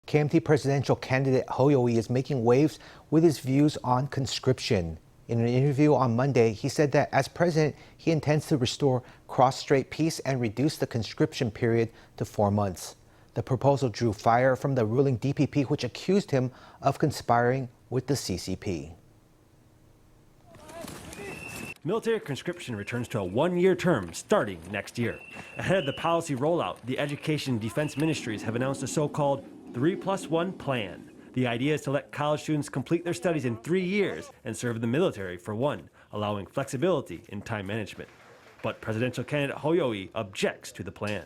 KMT presidential candidate Hou Yu-ih is making waves with his views on conscription. In an interview on Monday, he said that as president, he intends to restore cross-strait peace and reduce the conscription period to 4 months. The proposal drew fire from the ruling DPP, which accused him of conspiring with the CCP. Military conscription returns to a one-year term starting next year. Ahead of the policy rollout, the Education and Defense ministries have announced a so-called 3+1 plan. The idea is to let college students complete their studies in 3 years and serve in the military for 1, allowing flexibility in time management. But presidential candidate Hou Yu-ih objects to the plan.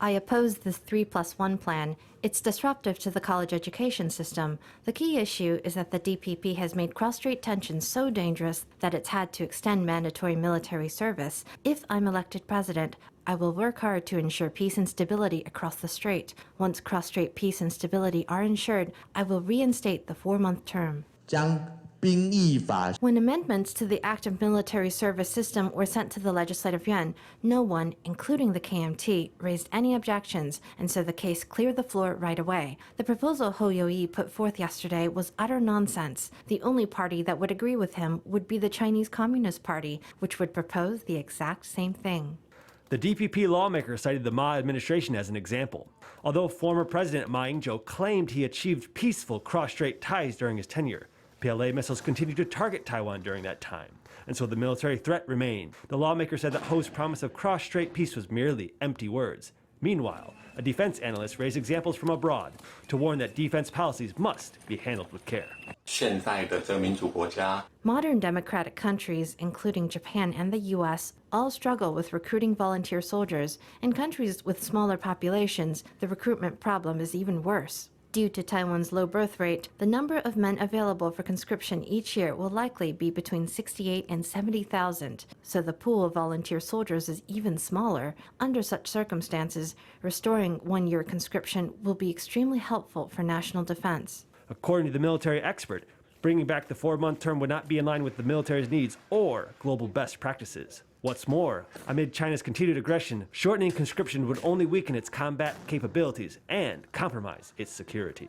I oppose this 3+1 plan. It's disruptive to the college education system. The key issue is that the DPP has made cross-strait tensions so dangerous that it's had to extend mandatory military service. If I'm elected president, I will work hard to ensure peace and stability across the strait. Once cross-strait peace and stability are ensured, I will reinstate the 4-month term. When amendments to the active military service system were sent to the Legislative Yuan, no one, including the KMT, raised any objections, and so the case cleared the floor right away. The proposal Hou Yu-ih put forth yesterday was utter nonsense. The only party that would agree with him would be the Chinese Communist Party, which would propose the exact same thing. The DPP lawmaker cited the Ma administration as an example. Although former President Ma Ying-jeou claimed he achieved peaceful cross-strait ties during his tenure, PLA missiles continued to target Taiwan during that time, and so the military threat remained. The lawmaker said that Hou's promise of cross-strait peace was merely empty words. Meanwhile, a defense analyst raised examples from abroad to warn that defense policies must be handled with care. Modern democratic countries, including Japan and the U.S., all struggle with recruiting volunteer soldiers. In countries with smaller populations, the recruitment problem is even worse. Due to Taiwan's low birth rate, the number of men available for conscription each year will likely be between 68 and 70,000, so the pool of volunteer soldiers is even smaller. Under such circumstances, restoring one-year conscription will be extremely helpful for national defense. According to the military expert, bringing back the 4-month term would not be in line with the military's needs or global best practices. What's more, amid China's continued aggression, shortening conscription would only weaken its combat capabilities and compromise its security.